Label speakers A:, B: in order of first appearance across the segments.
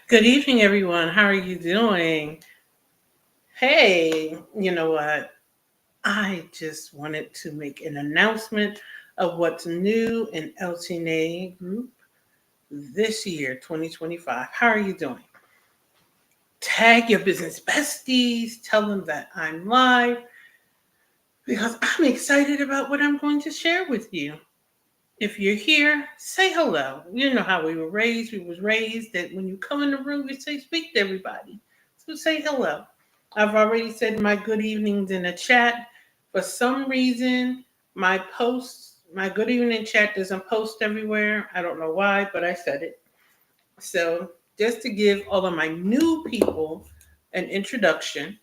A: Good evening, everyone. How are you doing? Hey, you know what? I just wanted to make an announcement of what's new in LT&A group this year, 2025. How are you doing? Tag your business besties, tell them that I'm live because I'm excited about what I'm going to share with you. If you're here, say hello. You know how we were raised. We was raised that when you come in the room, you say speak to everybody. So say hello. I've already said my good evenings in the chat. For some reason, my good evening chat doesn't post everywhere. I don't know why, but I said it. So just to give all of my new people an introduction,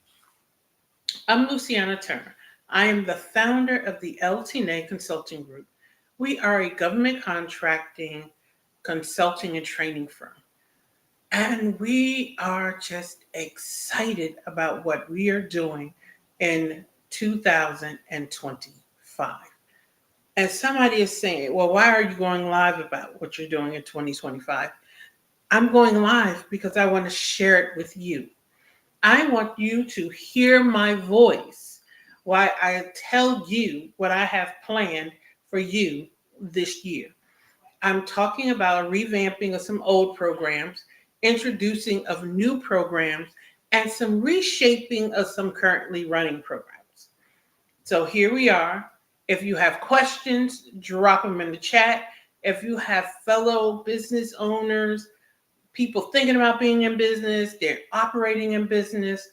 A: I'm Luciana Turner. I am the founder of the LT&A Consulting Group. We are a government contracting, consulting, and training firm. And we are just excited about what we are doing in 2025. And somebody is saying, well, why are you going live about what you're doing in 2025? I'm going live because I want to share it with you. I want you to hear my voice while I tell you what I have planned for you this year. I'm talking about a revamping of some old programs, introducing of new programs, and some reshaping of some currently running programs. So here we are. If you have questions, drop them in the chat. If you have fellow business owners, people thinking about being in business, they're operating in business,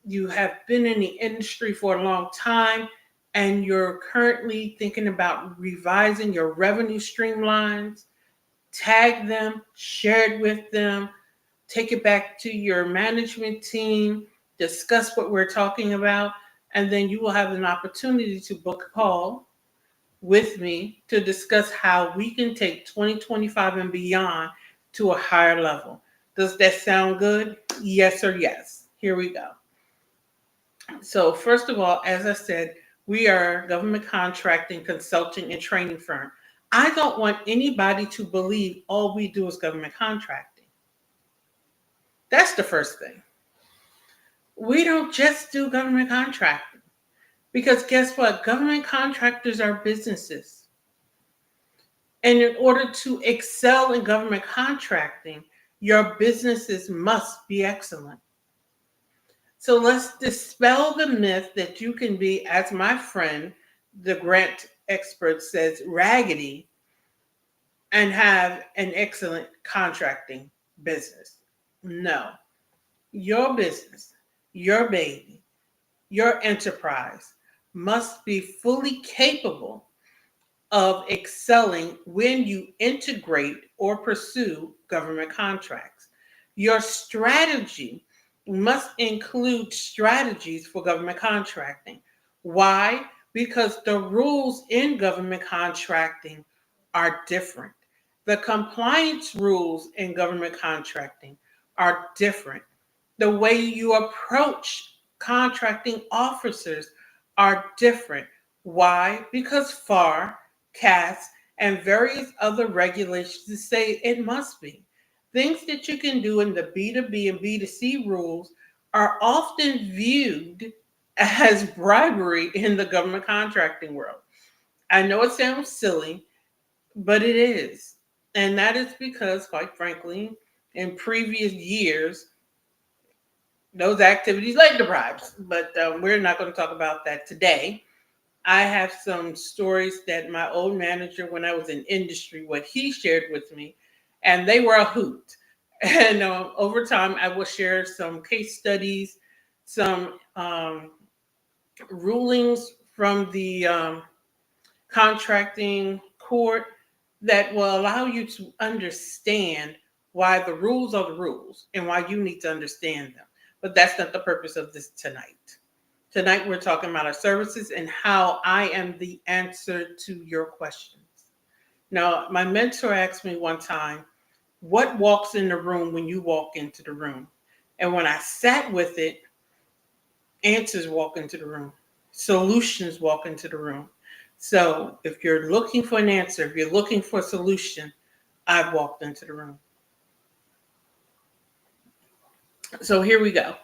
A: you have been in the industry for a long time, and you're currently thinking about revising your revenue streamlines, tag them, share it with them, take it back to your management team, discuss what we're talking about, and then you will have an opportunity to book a call with me to discuss how we can take 2025 and beyond to a higher level. Does that sound good? Yes or yes? Here we go. So, first of all, as I said, we are a government contracting, consulting, and training firm. I don't want anybody to believe all we do is government contracting. That's the first thing. We don't just do government contracting because guess what? Government contractors are businesses. And in order to excel in government contracting, your businesses must be excellent. So let's dispel the myth that you can be, as my friend, the grant expert says, raggedy and have an excellent contracting business. No, your business, your baby, your enterprise must be fully capable of excelling when you integrate or pursue government contracts. Your strategy must include strategies for government contracting. Why? Because the rules in government contracting are different. The compliance rules in government contracting are different. The way you approach contracting officers are different. Why? Because FAR, CAS, and various other regulations say it must be. Things that you can do in the B2B and B2C rules are often viewed as bribery in the government contracting world. I know it sounds silly, but it is. And that is because, quite frankly, in previous years, those activities led to bribes. But we're not going to talk about that today. I have some stories that my old manager, when I was in industry, what he shared with me, and they were a hoot. And over time, I will share some case studies, some rulings from the contracting court that will allow you to understand why the rules are the rules and why you need to understand them. But that's not the purpose of this tonight. Tonight, we're talking about our services and how I am the answer to your questions. Now, my mentor asked me one time, what walks in the room when you walk into the room? And when I sat with it, answers walk into the room, solutions walk into the room. So if you're looking for an answer, if you're looking for a solution, I've walked into the room. So here we go.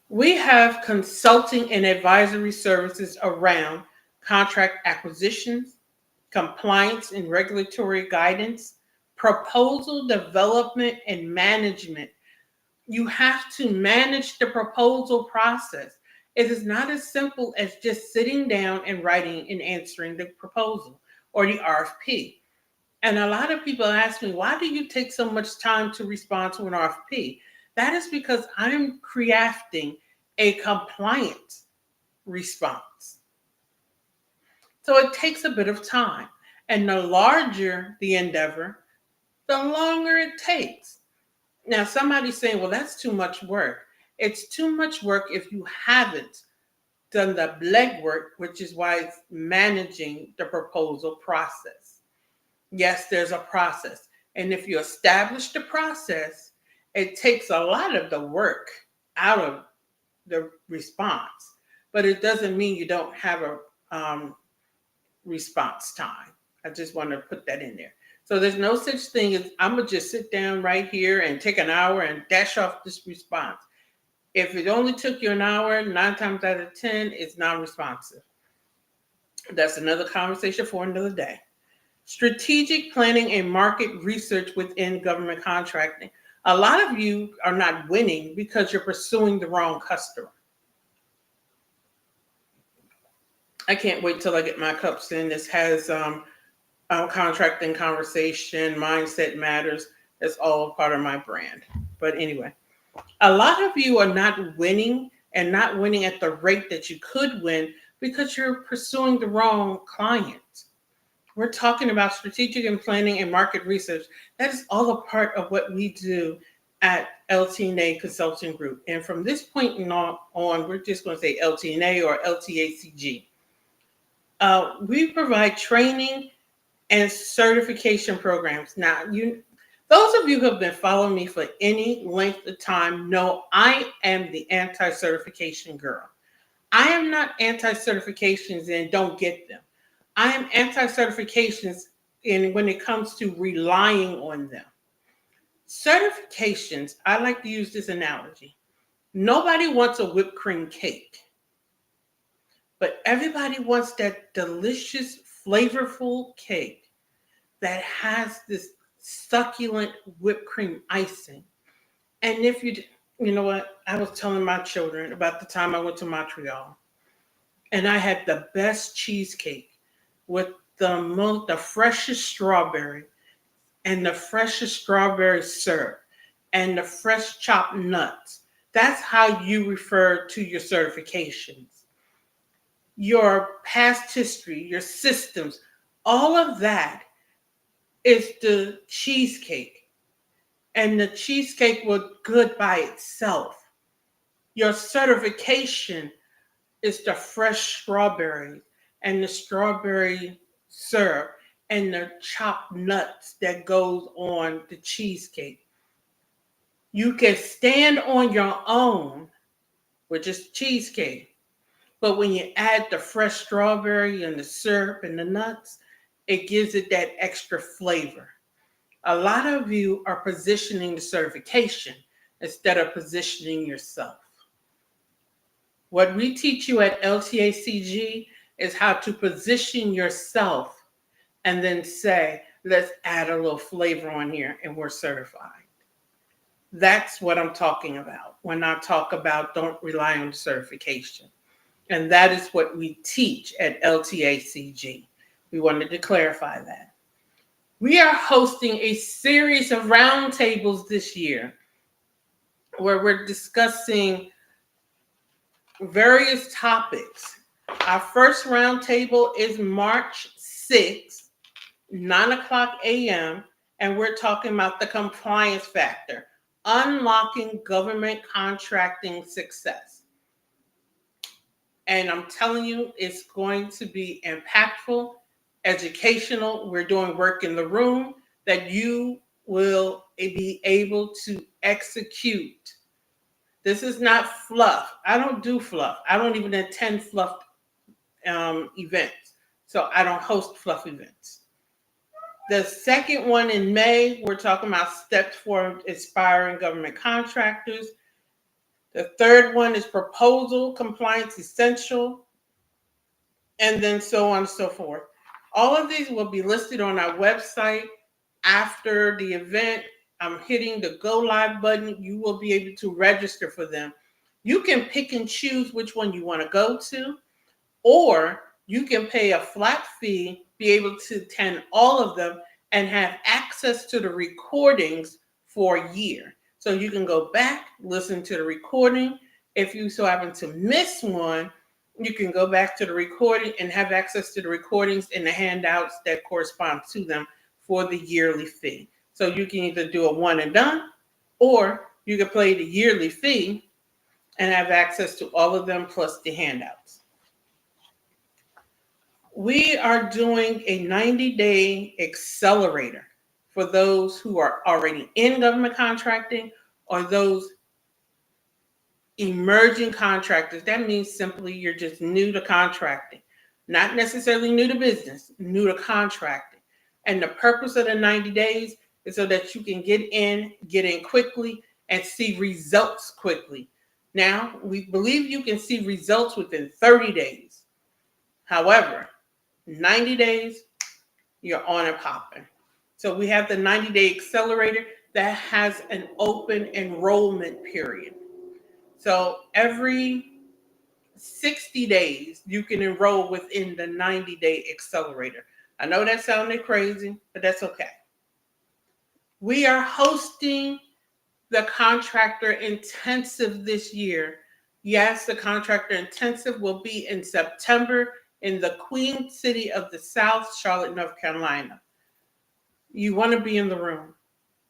A: We have consulting and advisory services around contract acquisitions, compliance and regulatory guidance, proposal development and management. You have to manage the proposal process. It is not as simple as just sitting down and writing and answering the proposal or the RFP. And a lot of people ask me, why do you take so much time to respond to an RFP? That is because I'm crafting a compliance response. So it takes a bit of time. And the larger the endeavor, the longer it takes. Now, somebody's saying, well, that's too much work. It's too much work if you haven't done the legwork, which is why it's managing the proposal process. Yes, there's a process. And if you establish the process, it takes a lot of the work out of the response, but it doesn't mean you don't have a response time. I just want to put that in there. So there's no such thing as I'm going to just sit down right here and take an hour and dash off this response. If it only took you an hour, 9 times out of 10, it's non-responsive. That's another conversation for another day. Strategic planning and market research within government contracting. A lot of you are not winning because you're pursuing the wrong customer. I can't wait till I get my cups in. This has contracting conversation, mindset matters. That's all part of my brand. But anyway, a lot of you are not winning and not winning at the rate that you could win because you're pursuing the wrong client. We're talking about strategic and planning and market research. That is all a part of what we do at LT&A Consulting Group. And from this point on, we're just going to say LT&A or LTACG. We provide training and certification programs. Now, those of you who have been following me for any length of time know I am the anti-certification girl. I am not anti-certifications and don't get them. I am anti-certifications when it comes to relying on them. Certifications, I like to use this analogy. Nobody wants a whipped cream cake, but everybody wants that delicious, flavorful cake that has this succulent whipped cream icing. And if you know what, I was telling my children about the time I went to Montreal, and I had the best cheesecake with the freshest strawberry and the freshest strawberry syrup and the fresh chopped nuts. That's how you refer to your certifications. Your past history, your systems, all of that is the cheesecake. And the cheesecake was good by itself. Your certification is the fresh strawberries and the strawberry syrup and the chopped nuts that goes on the cheesecake. You can stand on your own with just cheesecake, but when you add the fresh strawberry and the syrup and the nuts, it gives it that extra flavor. A lot of you are positioning the certification instead of positioning yourself. What we teach you at LTACG is how to position yourself and then say, let's add a little flavor on here and we're certified. That's what I'm talking about when I talk about don't rely on certification. And that is what we teach at LTACG. We wanted to clarify that. We are hosting a series of roundtables this year where we're discussing various topics. Our first roundtable is March 6th, 9 o'clock a.m., and we're talking about the compliance factor, unlocking government contracting success. And I'm telling you, it's going to be impactful, educational. We're doing work in the room that you will be able to execute. This is not fluff. I don't do fluff. I don't even attend fluff events. So I don't host fluff events. The second one in May, we're talking about steps for inspiring government contractors. The third one is proposal, compliance essential, and then so on and so forth. All of these will be listed on our website after the event. I'm hitting the go live button. You will be able to register for them. You can pick and choose which one you want to go to, or you can pay a flat fee, be able to attend all of them, and have access to the recordings for a year. So you can go back, listen to the recording. If you so happen to miss one, you can go back to the recording and have access to the recordings and the handouts that correspond to them for the yearly fee. So you can either do a one and done, or you can pay the yearly fee and have access to all of them plus the handouts. We are doing a 90-day accelerator for those who are already in government contracting or those emerging contractors. That means simply you're just new to contracting, not necessarily new to business, new to contracting. And the purpose of the 90 days is so that you can get in quickly, and see results quickly. Now, we believe you can see results within 30 days. However, 90 days, you're on and popping. So we have the 90-day accelerator that has an open enrollment period. So every 60 days, you can enroll within the 90-day accelerator. I know that sounded crazy, but that's okay. We are hosting the Contractor Intensive this year. Yes, the Contractor Intensive will be in September in the Queen City of the South, Charlotte, North Carolina. You want to be in the room.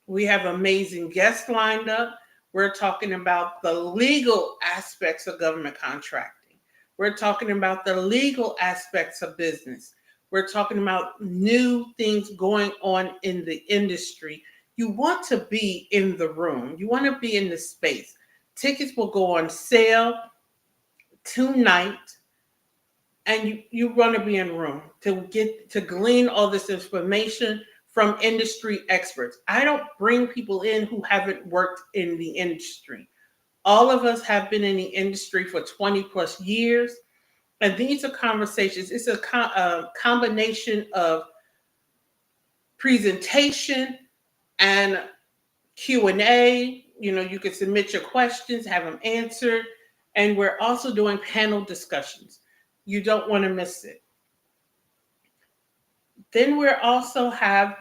A: We have amazing guests lined up. We're talking about the legal aspects of government contracting. We're talking about the legal aspects of business. We're talking about new things going on in the industry. You want to be in the room. You want to be in the space. Tickets will go on sale tonight, and you want to be in room to glean all this information from industry experts. I don't bring people in who haven't worked in the industry. All of us have been in the industry for 20 plus years, and these are conversations. It's a combination of presentation and Q&A. You can submit your questions, have them answered, and we're also doing panel discussions. You don't want to miss it. Then we also have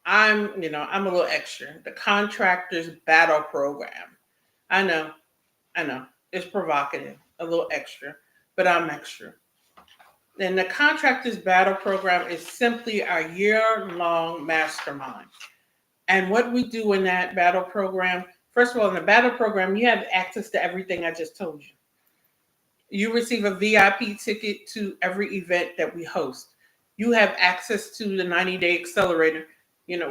A: I'm a little extra, the Contractors Battle Program. I know, it's provocative, a little extra, but I'm extra. And the Contractors Battle Program is simply our year-long mastermind. And what we do in that battle program, first of all, in the battle program, you have access to everything I just told you. You receive a VIP ticket to every event that we host. You have access to the 90-day accelerator.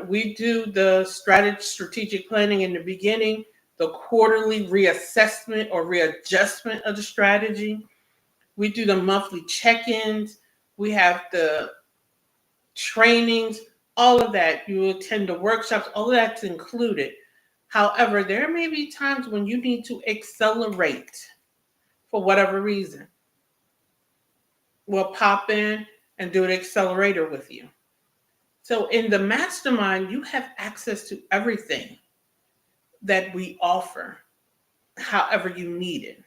A: We do the strategic planning in the beginning, the quarterly reassessment or readjustment of the strategy. We do the monthly check-ins. We have the trainings, all of that. You attend the workshops, all of that's included. However, there may be times when you need to accelerate for whatever reason. We'll pop in and do an accelerator with you. So in the mastermind, you have access to everything that we offer, however you need it.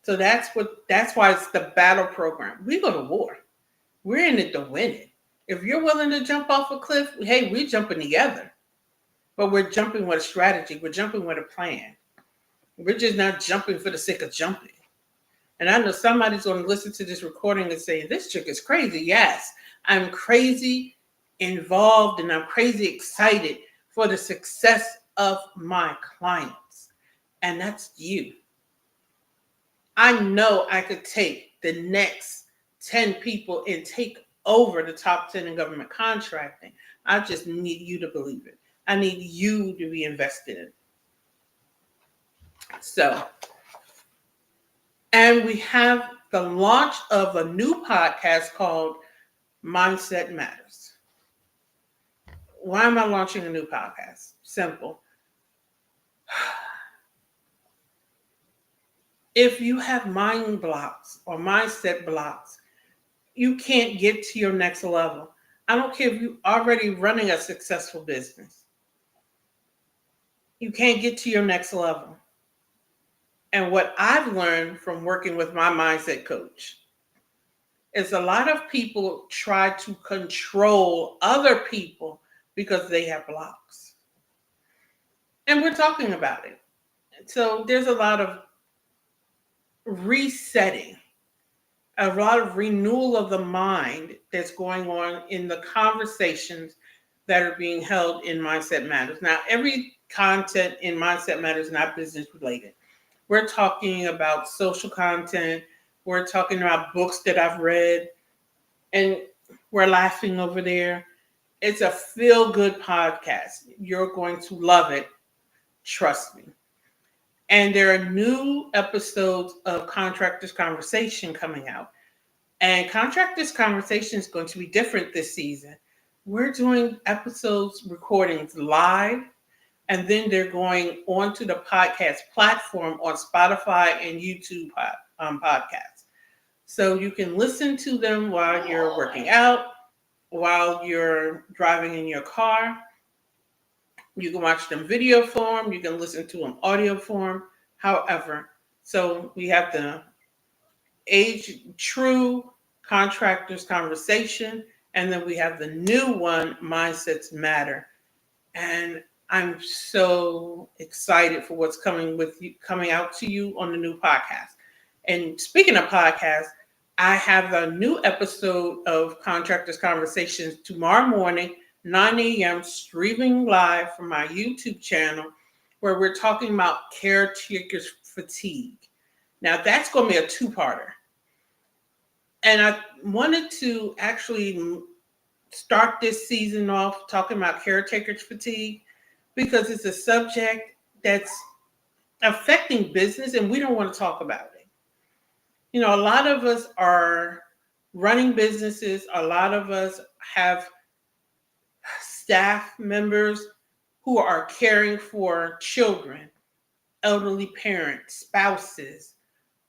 A: So that's why it's the battle program. We go to war. We're in it to win it. If you're willing to jump off a cliff, hey, we're jumping together. But we're jumping with a strategy. We're jumping with a plan. We're just not jumping for the sake of jumping. And I know somebody's going to listen to this recording and say, this chick is crazy. Yes, I'm crazy involved and I'm crazy excited for the success of my clients. And that's you. I know I could take the next 10 people and take over the top 10 in government contracting. I just need you to believe it. I need you to be invested in it. So, and we have the launch of a new podcast called Mindset Matters. Why am I launching a new podcast? Simple. If you have mind blocks or mindset blocks, you can't get to your next level. I don't care if you're already running a successful business. You can't get to your next level. And what I've learned from working with my mindset coach is a lot of people try to control other people because they have blocks. And we're talking about it. So there's a lot of resetting, a lot of renewal of the mind that's going on in the conversations that are being held in Mindset Matters. Now, every content in Mindset Matters is not business related. We're talking about social content. We're talking about books that I've read, and we're laughing over there. It's a feel-good podcast. You're going to love it. Trust me. And there are new episodes of Contractors Conversation coming out. And Contractors Conversation is going to be different this season. We're doing episodes, recordings live, and then they're going onto the podcast platform on Spotify and YouTube podcasts. So you can listen to them while you're working out, while you're driving in your car. You can watch them video form. You can listen to them audio form. However, so we have the age true Contractors Conversation, and then we have the new one, Mindsets Matter. And I'm so excited for what's coming out to you on the new podcast. And speaking of podcasts, I have a new episode of Contractors Conversations tomorrow morning, 9 a.m., streaming live from my YouTube channel, where we're talking about caretakers fatigue. Now, that's going to be a two-parter. And I wanted to actually start this season off talking about caretakers fatigue because it's a subject that's affecting business and we don't want to talk about it. You know, a lot of us are running businesses. A lot of us have staff members who are caring for children, elderly parents, spouses,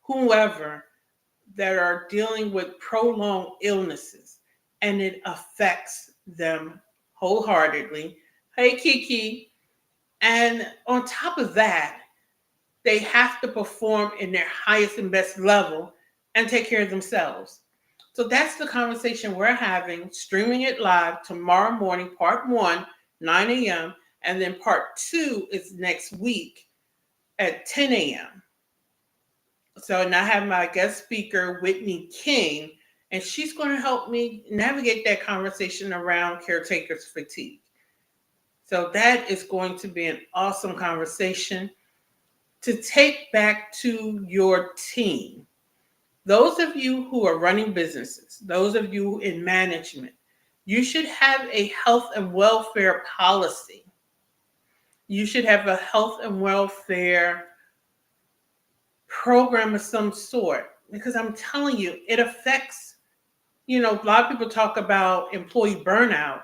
A: whoever, that are dealing with prolonged illnesses, and it affects them wholeheartedly. Hey, Kiki. And on top of that, they have to perform in their highest and best level and take care of themselves. So that's the conversation we're having, streaming it live tomorrow morning, part 1, 9 a.m., and then part 2 is next week at 10 a.m. So, and I have my guest speaker, Whitney King, and she's going to help me navigate that conversation around caretakers fatigue. So that is going to be an awesome conversation to take back to your team. Those of you who are running businesses, those of you in management, you should have a health and welfare policy. You should have a health and welfare program of some sort, because I'm telling you, it affects, a lot of people talk about employee burnout,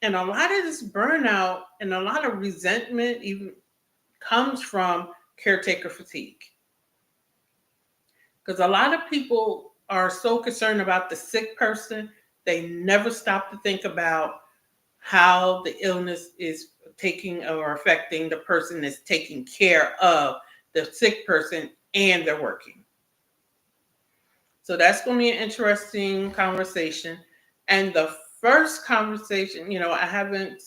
A: and a lot of this burnout and a lot of resentment even comes from caretaker fatigue. Because a lot of people are so concerned about the sick person, they never stop to think about how the illness is taking or affecting the person that's taking care of the sick person and they're working. So that's going to be an interesting conversation. And the first conversation, I haven't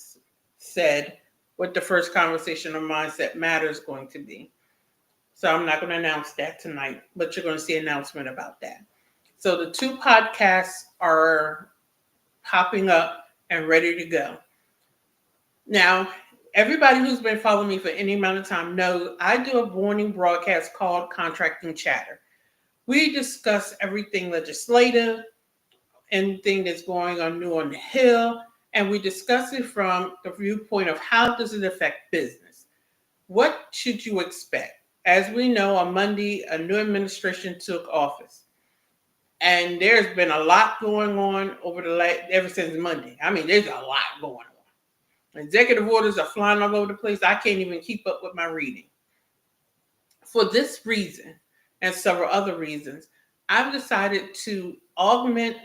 A: said what the first conversation of Mindset Matters is going to be. So I'm not going to announce that tonight, but you're going to see an announcement about that. So the 2 podcasts are popping up and ready to go. Now, everybody who's been following me for any amount of time knows I do a morning broadcast called Contracting Chatter. We discuss everything legislative, anything that's going on new on the Hill, and we discuss it from the viewpoint of how does it affect business. What should you expect? As we know, on Monday, a new administration took office. And there's been a lot going on ever since Monday. I mean, there's a lot going on. Executive orders are flying all over the place. I can't even keep up with my reading. For this reason, and several other reasons, I've decided to augment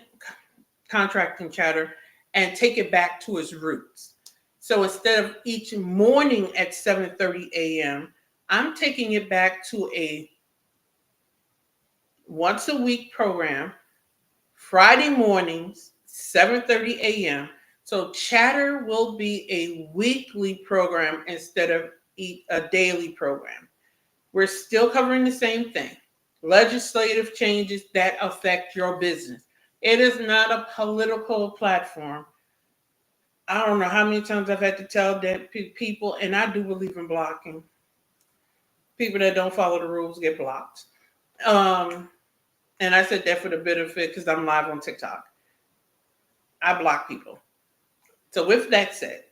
A: contracting chatter and take it back to its roots. So instead of each morning at 7:30 a.m., I'm taking it back to a once a week program, Friday mornings, 7:30 a.m. So chatter will be a weekly program instead of a daily program. We're still covering the same thing. Legislative changes that affect your business. It is not a political platform. I don't know how many times I've had to tell that people, and I do believe in blocking. People that don't follow the rules get blocked. Um, and I said that for the benefit because I'm live on TikTok. I block people. So with that said,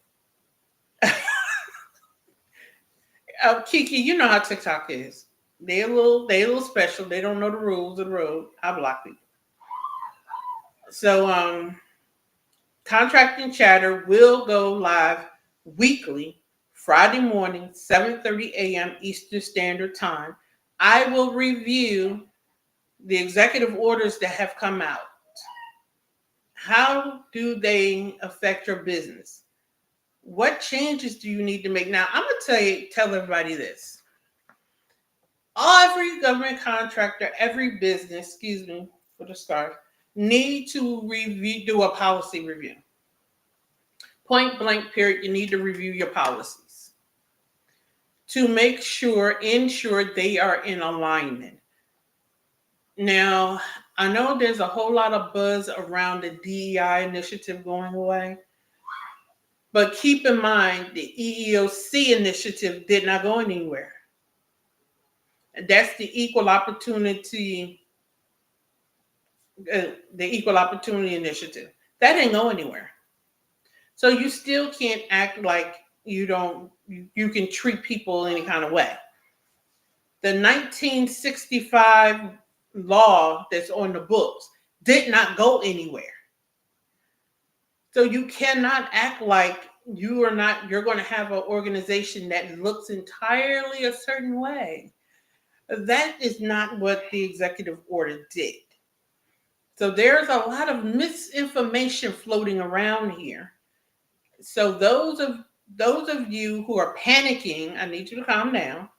A: Kiki, you know how TikTok is. They a little special. They don't know the rules of the road. I block people. So Contracting Chatter will go live weekly, Friday morning, 7:30 a.m. Eastern Standard Time. I will review the executive orders that have come out. How do they affect your business? What changes do you need to make? Now, I'm gonna tell everybody this. Every government contractor, every business, excuse me for the start, need to do a policy review. Point blank period, you need to review your policies to ensure they are in alignment. Now, I know there's a whole lot of buzz around the DEI initiative going away, but keep in mind the EEOC initiative did not go anywhere. That's the equal opportunity initiative. That didn't go anywhere. So you still can't act like you can treat people any kind of way. The 1965 law that's on the books did not go anywhere. So you cannot act like you're going to have an organization that looks entirely a certain way. That is not what the executive order did. So there's a lot of misinformation floating around here. So those of you who are panicking, I need you to calm down.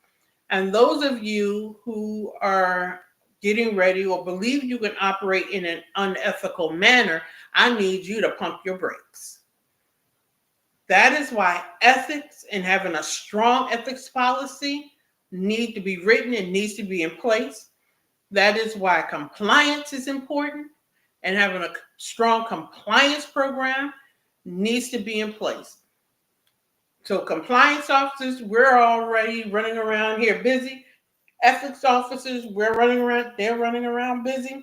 A: And those of you who are getting ready or believe you can operate in an unethical manner, I need you to pump your brakes. That is why ethics and having a strong ethics policy need to be written and needs to be in place. That is why compliance is important, and having a strong compliance program needs to be in place. So compliance officers, we're already running around here busy. Ethics officers, they're running around busy.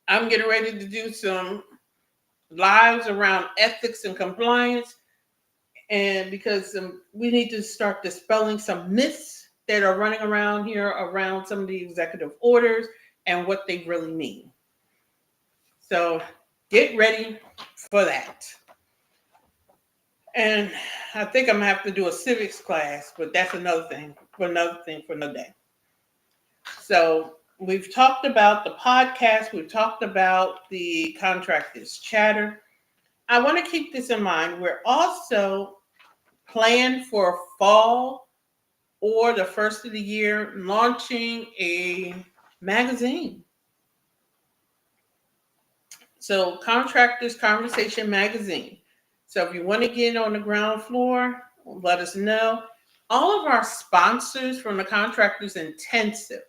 A: I'm getting ready to do some lives around ethics and compliance, and because we need to start dispelling some myths that are running around here around some of the executive orders and what they really mean. So get ready for that. And I think I'm gonna have to do a civics class, but that's another thing for another day. So we've talked about the podcast, we've talked about the Contractors Chatter. I want to keep this in mind. We're also planned for fall or the first of the year launching a magazine. So Contractors Conversation Magazine. So if you want to get on the ground floor, let us know. All of our sponsors from the Contractors Intensive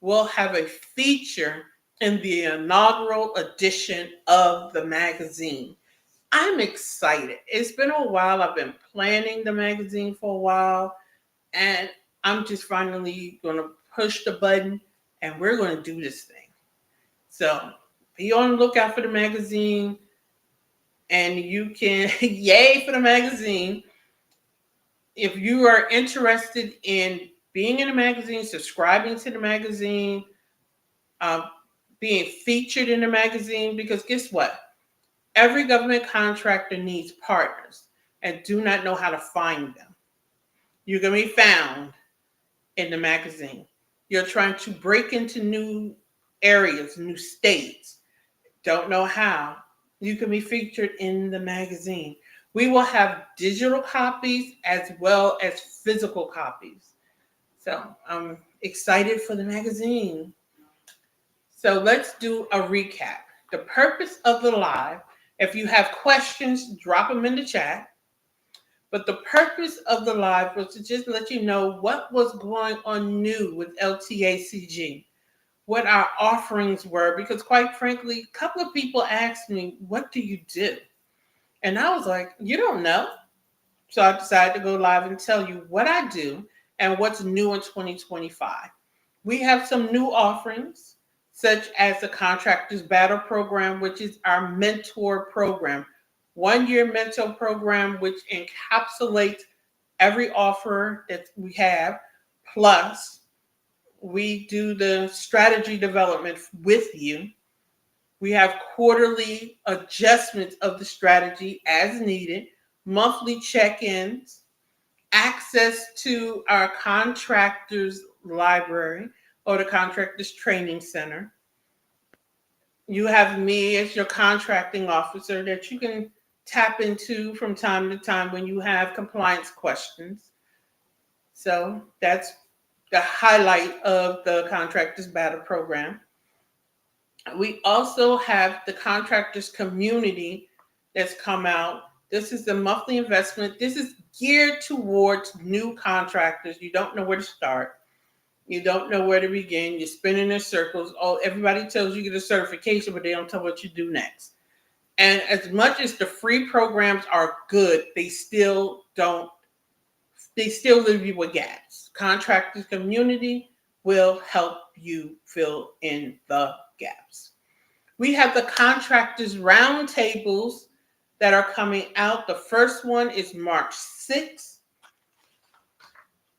A: will have a feature in the inaugural edition of the magazine. I'm excited. It's been a while. I've been planning the magazine for a while, and I'm just finally going to push the button, and we're going to do this thing. So be on the lookout for the magazine, and you can, yay for the magazine. If you are interested in being in a magazine, subscribing to the magazine, being featured in the magazine, because guess what? Every government contractor needs partners and do not know how to find them. You're going to be found in the magazine. You're trying to break into new areas, new states, don't know how. You can be featured in the magazine. We will have digital copies as well as physical copies. So I'm excited for the magazine. So let's do a recap. The purpose of the live, if you have questions, drop them in the chat. But the purpose of the live was to just let you know what was going on new with LTACG, what our offerings were, because quite frankly, a couple of people asked me, what do you do? And I was like, you don't know. So I decided to go live and tell you what I do and what's new in 2025. We have some new offerings, such as the Contractors Battle Program, which is our mentor program, 1 year mentor program, which encapsulates every offer that we have. Plus, we do the strategy development with you. We have quarterly adjustments of the strategy as needed, monthly check-ins, access to our contractors library or the contractors training center. You have me as your contracting officer that you can tap into from time to time when you have compliance questions. So that's the highlight of the Contractors Battle Program. We also have the contractors community that's come out. This is the monthly investment. This is geared towards new contractors. You don't know where to start. You don't know where to begin. You're spinning in circles. Oh, everybody tells you get a certification, but they don't tell what you do next. And as much as the free programs are good, they still leave you with gaps. Contractors community will help you fill in the gaps. We have the contractors roundtables that are coming out. The first one is March 6th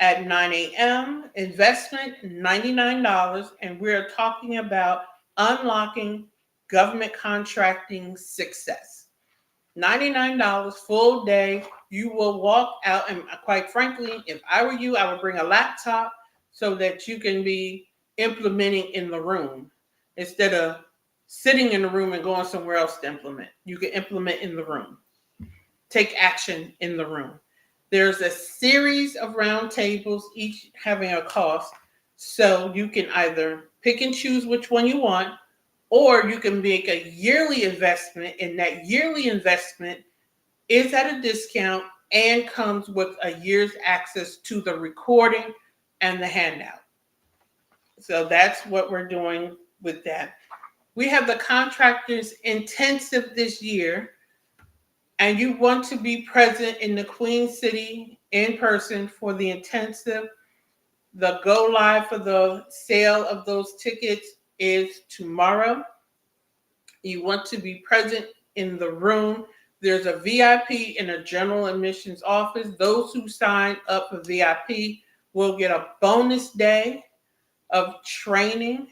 A: at 9 a.m. Investment $99, and we're talking about unlocking government contracting success. $99 full day. You will walk out, and quite frankly, if I were you, I would bring a laptop so that you can be implementing in the room instead of sitting in the room and going somewhere else to implement. You can implement in the room. Take action in the room. There's a series of roundtables, each having a cost. So you can either pick and choose which one you want, or you can make a yearly investment, and that yearly investment is at a discount and comes with a year's access to the recording and the handout. So that's what we're doing with that. We have the Contractors Intensive this year, and you want to be present in the Queen City in person for the intensive. The go live for the sale of those tickets is tomorrow. You want to be present in the room. There's a VIP in a general admissions office. Those who sign up for VIP will get a bonus day of training.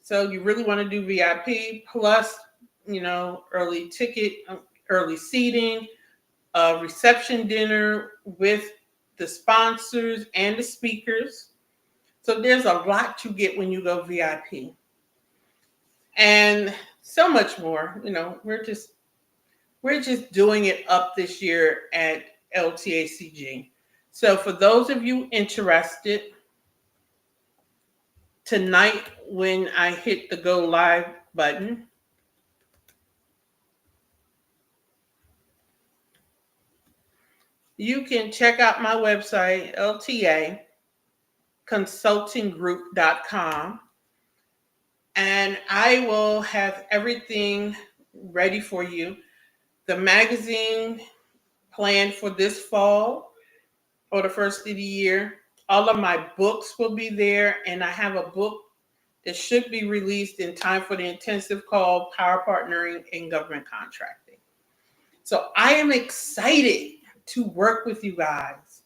A: So you really want to do VIP plus, early ticket, early seating, a reception dinner with the sponsors and the speakers. So there's a lot to get when you go VIP. And so much more. We're just doing it up this year at LTACG. So for those of you interested, tonight when I hit the go live button, you can check out my website, LTAconsultinggroup.com, and I will have everything ready for you. The magazine planned for this fall or the first of the year. All of my books will be there, and I have a book that should be released in time for the intensive called Power Partnering in Government Contracting. So I am excited to work with you guys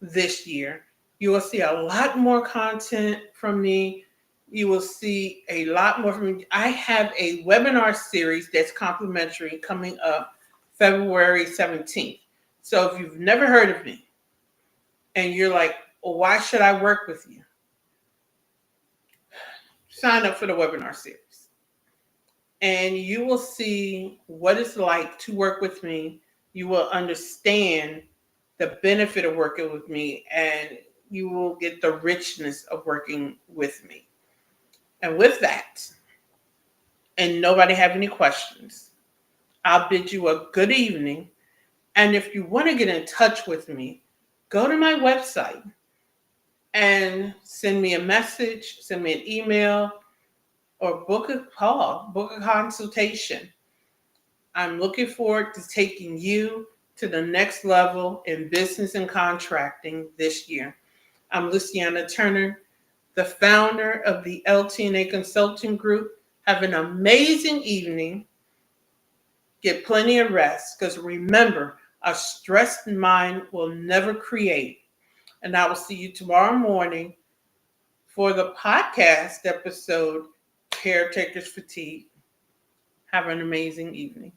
A: this year. You will see a lot more content from me. You will see a lot more from me. I have a webinar series that's complimentary coming up February 17th. So if you've never heard of me and you're like, well, why should I work with you? sign up for the webinar series. And you will see what it's like to work with me. You will understand the benefit of working with me, and you will get the richness of working with me. And with that, and nobody have any questions, I'll bid you a good evening. And if you want to get in touch with me, go to my website and send me a message, send me an email, or book a call, book a consultation. I'm looking forward to taking you to the next level in business and contracting this year. I'm Luciana Turner, the founder of the LT&A Consulting Group. Have an amazing evening. Get plenty of rest, because remember, a stressed mind will never create. And I will see you tomorrow morning for the podcast episode, Caretakers Fatigue. Have an amazing evening.